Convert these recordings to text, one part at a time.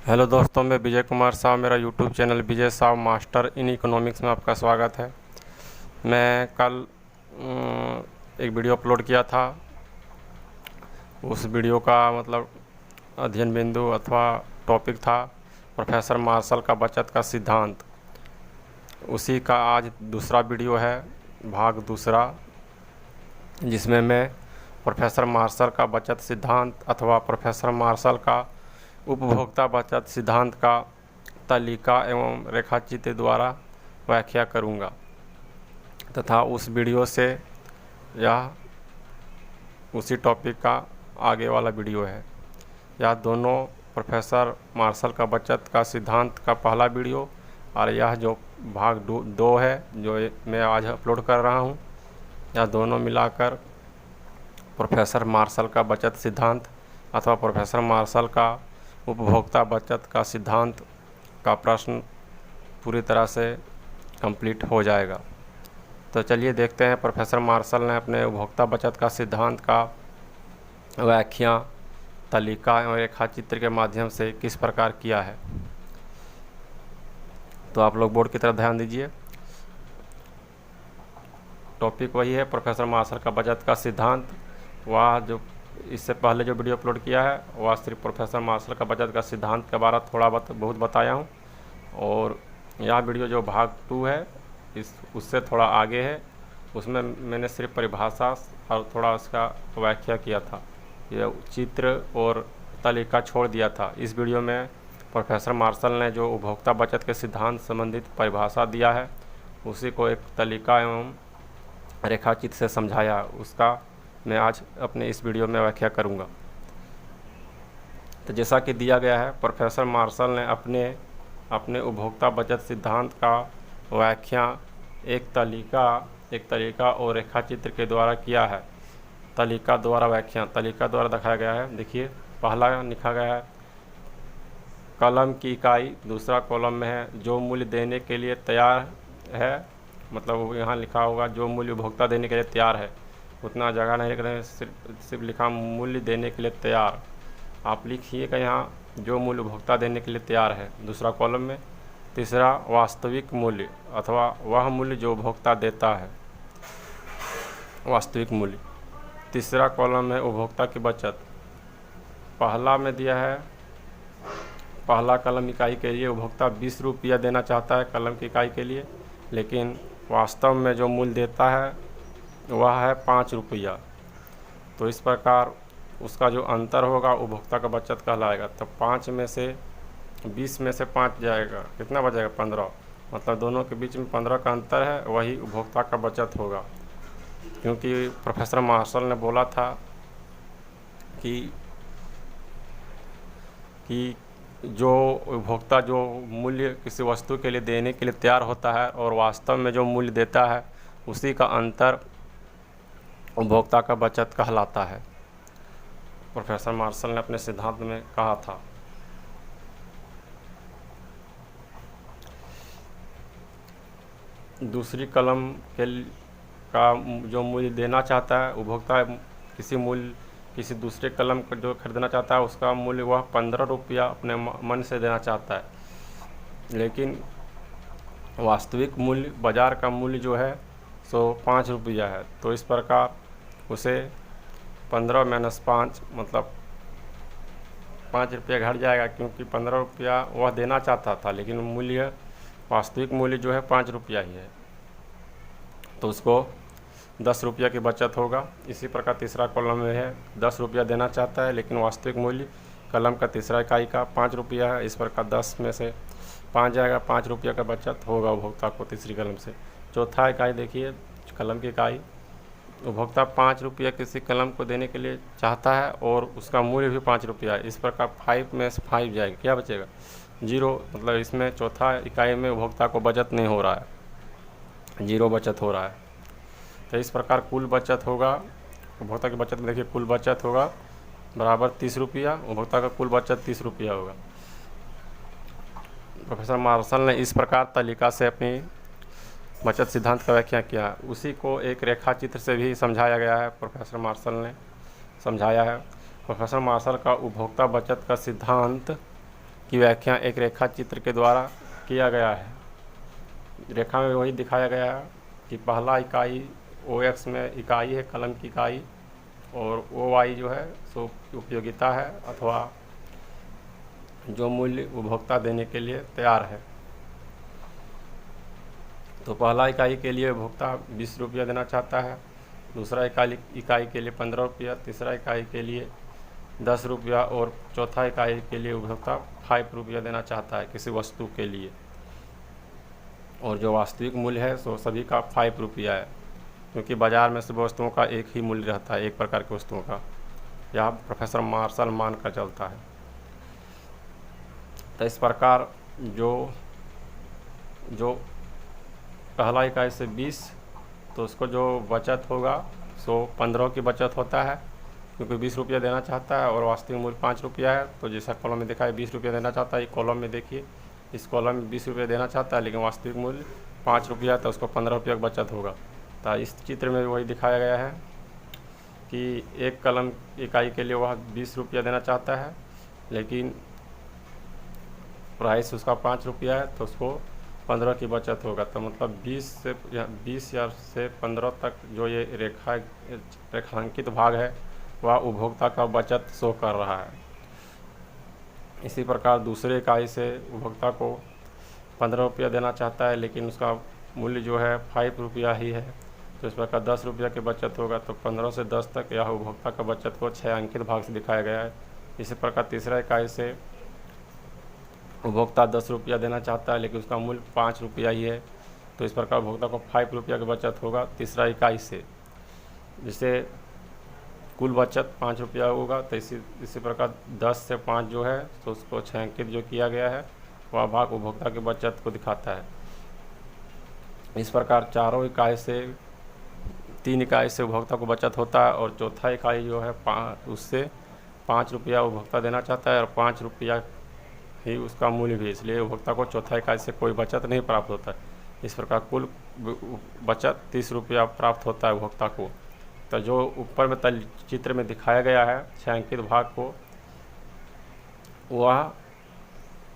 Hello दोस्तों, मैं विजय कुमार साव। मेरा YouTube channel Vijay Sao master in economics में आपका स्वागत है। मैं कल एक वीडियो अपलोड किया था। उस वीडियो का मतलब अध्ययन बिंदु अथवा टॉपिक था प्रोफेसर मार्शल का बचत का सिद्धांत। उसी का आज दूसरा वीडियो है, भाग दूसरा, जिसमें मैं प्रोफेसर मार्शल का बचत सिद्धांत अथवा प्रोफेसर मार्शल का उपभोक्ता बचत सिद्धांत का तालिका एवं रेखाचित्र द्वारा व्याख्या करूंगा तथा उस वीडियो से यह उसी टॉपिक का आगे वाला वीडियो है। यह दोनों प्रोफेसर मार्शल का बचत का सिद्धांत का पहला वीडियो और यह जो भाग दो है जो मैं आज अपलोड कर रहा हूँ, यह दोनों मिलाकर प्रोफेसर मार्शल का बचत सिद्धांत अथवा प्रोफेसर मार्शल का उपभोक्ता बचत का सिद्धांत का प्रश्न पूरी तरह से कंप्लीट हो जाएगा। तो चलिए देखते हैं प्रोफेसर मार्शल ने अपने उपभोक्ता बचत का सिद्धांत का व्याख्या तालिका एवं रेखाचित्र के माध्यम से किस प्रकार किया है। तो आप लोग बोर्ड की तरफ ध्यान दीजिए। टॉपिक वही है प्रोफेसर मार्शल का बचत का सिद्धांत। वह जो इससे पहले जो वीडियो अपलोड किया है वह सिर्फ प्रोफेसर मार्शल का बचत का सिद्धांत के बारे थोड़ा बहुत बताया हूँ, और यह वीडियो जो भाग 2 है उससे थोड़ा आगे है। उसमें मैंने सिर्फ परिभाषा और थोड़ा उसका व्याख्या किया था, ये चित्र और तालिका छोड़ दिया था। इस वीडियो में प्रोफेसर मार्शल ने जो उपभोक्ता बचत के सिद्धांत संबंधित परिभाषा दिया है उसी को एक तालिका एवं रेखाचित्र से समझाया, उसका मैं आज अपने इस वीडियो में व्याख्या करूंगा। तो जैसा कि दिया गया है, प्रोफेसर मार्शल ने अपने उपभोक्ता बचत सिद्धांत का व्याख्या एक तालिका और रेखाचित्र के द्वारा किया है। तालिका द्वारा व्याख्या तालिका द्वारा दिखाया गया है। देखिए, पहला लिखा गया है कलम की इकाई, दूसरा कॉलम में है जो मूल्य देने के लिए तैयार है, मतलब यहाँ लिखा होगा जो मूल्य उपभोक्ता देने के लिए तैयार है। उतना जगह नहीं लिख रहे हैं, सिर्फ लिखा मूल्य देने के लिए तैयार। आप लिखिएगा यहाँ जो मूल्य उपभोक्ता देने के लिए तैयार है, दूसरा कॉलम में। तीसरा वास्तविक मूल्य अथवा वह मूल्य जो उपभोक्ता देता है, वास्तविक मूल्य। तीसरा कॉलम है उपभोक्ता की बचत। पहला में दिया है पहला कलम इकाई के लिए उपभोक्ता 20 रुपया देना चाहता है कलम की इकाई के लिए, लेकिन वास्तव में जो मूल्य देता है वह है 5 रुपया। तो इस प्रकार उसका जो अंतर होगा उपभोक्ता का बचत कहलाएगा। तो 5 में से 20 में से 5 जाएगा, कितना बचेगा? 15। मतलब दोनों के बीच में 15 का अंतर है, वही उपभोक्ता का बचत होगा। क्योंकि प्रोफेसर मार्शल ने बोला था कि जो उपभोक्ता जो मूल्य किसी वस्तु के लिए देने के लिए तैयार होता है और वास्तव में जो मूल्य देता है उसी का अंतर उपभोक्ता का बचत कहलाता है, प्रोफेसर मार्शल ने अपने सिद्धांत में कहा था। दूसरी कलम का जो मूल्य देना चाहता है उपभोक्ता, किसी दूसरे कलम को जो खरीदना चाहता है उसका मूल्य वह 15 रुपया अपने मन से देना चाहता है, लेकिन वास्तविक मूल्य बाज़ार का मूल्य जो है सो 5 रुपया है। तो इस प्रकार उसे 15 - 5 मतलब 5 रुपया घट जाएगा, क्योंकि 15 रुपया वह देना चाहता था लेकिन मूल्य वास्तविक मूल्य जो है 5 रुपया ही है, तो उसको 10 रुपया की बचत होगा। इसी प्रकार तीसरा कॉलम में है 10 रुपया देना चाहता है लेकिन वास्तविक मूल्य कलम का तीसरा इकाई का 5 रुपया है। इस प्रकार 10 में से 5 जाएगा, 5 रुपया का बचत होगा उपभोक्ता को तीसरी कलम से। चौथा इकाई देखिए, कलम की इकाई, उपभोक्ता 5 रुपया किसी कलम को देने के लिए चाहता है और उसका मूल्य भी 5 रुपया है। इस प्रकार 5 में से 5 जाएगा, क्या बचेगा? 0। मतलब इसमें चौथा इकाई में उपभोक्ता को बचत नहीं हो रहा है, 0 बचत हो रहा है। तो इस प्रकार कुल बचत होगा उपभोक्ता की बचत में, देखिए कुल बचत होगा बराबर 30 रुपया, उपभोक्ता का कुल बचत 30 रुपया होगा। प्रोफेसर मार्शल ने इस प्रकार तालिका से अपनी बचत सिद्धांत का व्याख्या किया है। उसी को एक रेखा चित्र से भी समझाया गया है, प्रोफेसर मार्शल ने समझाया है। प्रोफेसर मार्शल का उपभोक्ता बचत का सिद्धांत की व्याख्या एक रेखा चित्र के द्वारा किया गया है। रेखा में वही दिखाया गया है कि पहला इकाई OX में इकाई है, कलम की इकाई, और OY जो है सो उपयोगिता है अथवा जो मूल्य उपभोक्ता देने के लिए तैयार है। तो पहला इकाई के लिए उपभोक्ता 20 रुपया देना चाहता है, दूसरा इकाई के लिए 15 रुपया, तीसरा इकाई के लिए 10 रुपया और चौथा इकाई के लिए उपभोक्ता 5 रुपया देना चाहता है किसी वस्तु के लिए। और जो वास्तविक मूल्य है सो सभी का 5 रुपया है, क्योंकि बाज़ार में सभी वस्तुओं का एक ही मूल्य रहता है, एक प्रकार की वस्तुओं का। यह प्रोफेसर मार्शल मान कर चलता है। तो इस प्रकार जो पहला इकाई से 20, तो उसको जो बचत होगा सो 15 की बचत होता है, क्योंकि 20 रुपया देना चाहता है और वास्तविक मूल्य 5 रुपया है। तो जैसा कॉलम में देखा है 20 रुपया देना चाहता है, कॉलम में देखिए इस कॉलम में 20 रुपया देना चाहता है लेकिन वास्तविक मूल्य 5 रुपया है, तो उसको 15 रुपया की बचत होगा। तो इस चित्र में वही दिखाया गया है कि एक कलम इकाई के लिए वह 20 रुपया देना चाहता है लेकिन प्राइस उसका 5 रुपया है, तो उसको 15 की बचत होगा। तो मतलब 20 या से 15 तक जो ये रेखांकित भाग है वह उपभोक्ता का बचत शो कर रहा है। इसी प्रकार दूसरे इकाई से उपभोक्ता को 15 रुपया देना चाहता है लेकिन उसका मूल्य जो है 5 रुपया ही है, तो इस प्रकार 10 रुपया की बचत होगा। तो 15 से 10 तक यह उपभोक्ता का बचत को 6 अंकित भाग से दिखाया गया है। इसी प्रकार तीसरा इकाई से उपभोक्ता 10 रुपया देना चाहता है लेकिन उसका मूल्य 5 रुपया ही है, तो इस प्रकार उपभोक्ता को 5 रुपया की बचत होगा तीसरा इकाई से, जिससे कुल बचत 5 रुपया होगा। तो इसी प्रकार 10 से 5 जो है तो उसको 6 अंकित जो किया गया है वह भाग उपभोक्ता की बचत को दिखाता है। इस प्रकार चारों इकाई से 3 इकाई से उपभोक्ता को बचत होता है और चौथा इकाई जो है उससे 5 रुपया उपभोक्ता देना चाहता है और 5 रुपया ही उसका मूल्य भी, इसलिए उपभोक्ता को चौथा इकाई से कोई बचत नहीं प्राप्त होता है। इस प्रकार कुल बचत 30 रुपया प्राप्त होता है उपभोक्ता को। तो जो ऊपर में चित्र में दिखाया गया है 6 अंकित भाग को, वह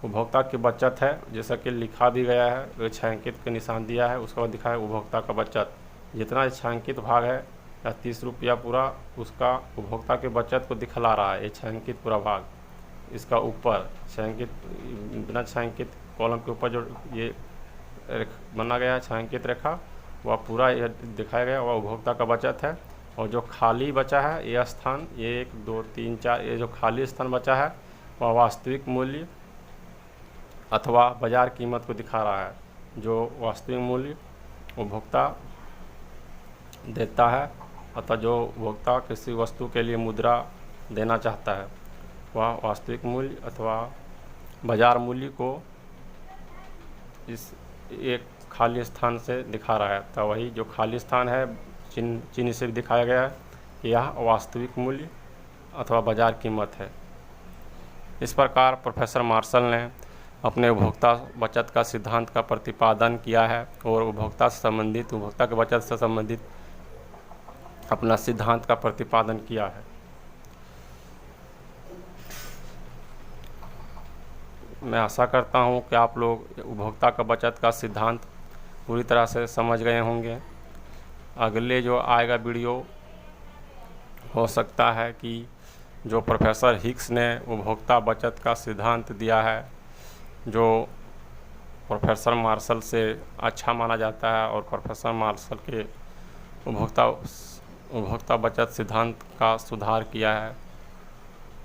उपभोक्ता की बचत है, जैसा कि लिखा भी गया है, वो 6 अंकित के निशान दिया है, उसका दिखाया उपभोक्ता का बचत। जितना 6 अंकित भाग है या 30 रुपया पूरा उसका उपभोक्ता की बचत को दिखला रहा है। ये 6 अंकित पूरा भाग इसका ऊपर 6 अंकित बिना 6 अंकित कॉलम के ऊपर जो ये बना गया है 6 अंकित रेखा, वह पूरा यह दिखाया गया वह उपभोक्ता का बचत है। और जो खाली बचा है यह स्थान, ये 1 2 3 4 ये जो खाली स्थान बचा है वह वास्तविक मूल्य अथवा बाज़ार कीमत को दिखा रहा है। जो वास्तविक मूल्य उपभोक्ता देता है अथवा जो उपभोक्ता किसी वस्तु के लिए मुद्रा देना चाहता है वह वास्तविक मूल्य अथवा बाज़ार मूल्य को इस एक खाली स्थान से दिखा रहा है। तो वही जो खाली स्थान है चिन्ह से भी दिखाया गया है कि यह वास्तविक मूल्य अथवा बाज़ार कीमत है। इस प्रकार प्रोफेसर मार्शल ने अपने उपभोक्ता बचत का सिद्धांत का प्रतिपादन किया है और उपभोक्ता के बचत से संबंधित अपना सिद्धांत का प्रतिपादन किया है। मैं आशा करता हूं कि आप लोग उपभोक्ता का बचत का सिद्धांत पूरी तरह से समझ गए होंगे। अगले जो आएगा वीडियो हो सकता है कि जो प्रोफेसर हिक्स ने उपभोक्ता बचत का सिद्धांत दिया है, जो प्रोफेसर मार्शल से अच्छा माना जाता है और प्रोफेसर मार्शल के उपभोक्ता बचत सिद्धांत का सुधार किया है,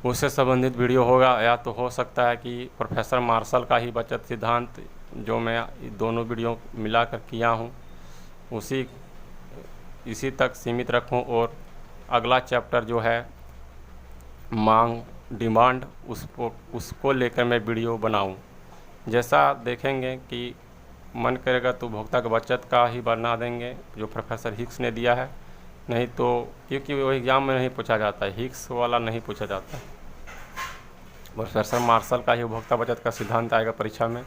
उससे संबंधित वीडियो होगा। या तो हो सकता है कि प्रोफेसर मार्शल का ही बचत सिद्धांत जो मैं दोनों वीडियो मिलाकर किया हूँ इसी तक सीमित रखूँ और अगला चैप्टर जो है मांग डिमांड उसको लेकर मैं वीडियो बनाऊं। जैसा देखेंगे कि मन करेगा तो उपभोक्ता की बचत का ही बना देंगे जो प्रोफेसर हिक्स ने दिया है, नहीं तो क्योंकि वो एग्ज़ाम में नहीं पूछा जाता है, हिक्स वाला नहीं पूछा जाता है। प्रोफेसर मार्शल का ही उपभोक्ता बचत का सिद्धांत आएगा परीक्षा में,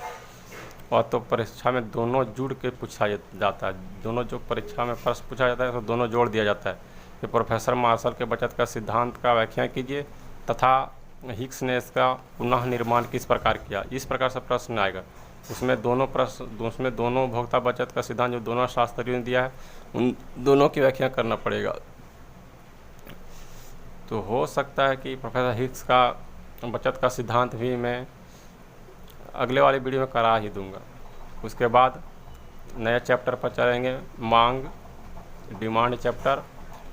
और तो परीक्षा में दोनों जुड़ के पूछा जाता है। दोनों जो परीक्षा में प्रश्न पूछा जाता है तो दोनों जोड़ दिया जाता है कि प्रोफेसर मार्शल के बचत का सिद्धांत का व्याख्या कीजिए तथा हिग्स ने इसका पुनः निर्माण किस प्रकार किया, इस प्रकार से प्रश्न आएगा। उसमें दोनों उपभोक्ता बचत का सिद्धांत जो दोनों शास्त्रियों ने दिया है, उन दोनों की व्याख्या करना पड़ेगा। तो हो सकता है कि प्रोफेसर हिग्स का बचत का सिद्धांत भी मैं अगले वाले वीडियो में करा ही दूंगा। उसके बाद नए चैप्टर पर चलेंगे, मांग, डिमांड चैप्टर,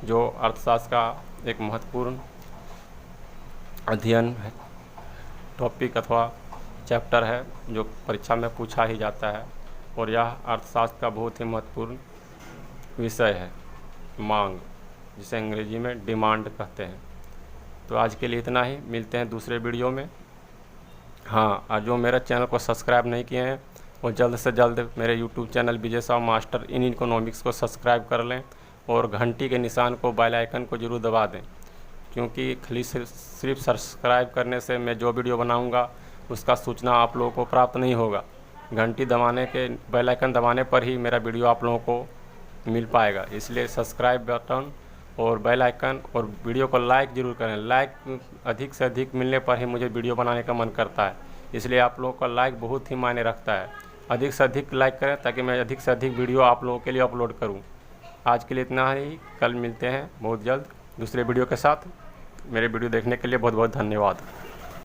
जो अर्थशास्त्र का एक महत्वपूर्ण अध्ययन है, टॉपिक अथवा चैप्टर है, जो परीक्षा में पूछा ही जाता है और यह अर्थशास्त्र का बहुत ही महत्वपूर्ण विषय है, मांग, जिसे अंग्रेजी में डिमांड कहते हैं। तो आज के लिए इतना ही, मिलते हैं दूसरे वीडियो में। हाँ, और जो मेरे चैनल को सब्सक्राइब नहीं किए हैं वो जल्द से जल्द मेरे YouTube channel Vijay Sahu master in economics को सब्सक्राइब कर लें और घंटी के निशान को, बेल आइकन को ज़रूर दबा दें, क्योंकि खाली सिर्फ सब्सक्राइब करने से मैं जो वीडियो बनाऊंगा उसका सूचना आप लोगों को प्राप्त नहीं होगा। घंटी दबाने के, बेल आइकन दबाने पर ही मेरा वीडियो आप लोगों को मिल पाएगा। इसलिए सब्सक्राइब बटन और बेल आइकन और वीडियो को लाइक ज़रूर करें। लाइक अधिक से अधिक मिलने पर ही मुझे वीडियो बनाने का मन करता है, इसलिए आप लोगों का लाइक बहुत ही मायने रखता है। अधिक से अधिक लाइक करें ताकि मैं अधिक से अधिक वीडियो आप लोगों के लिए अपलोड करूं। आज के लिए इतना ही, कल मिलते हैं बहुत जल्द दूसरे वीडियो के साथ। मेरे वीडियो देखने के लिए बहुत बहुत धन्यवाद।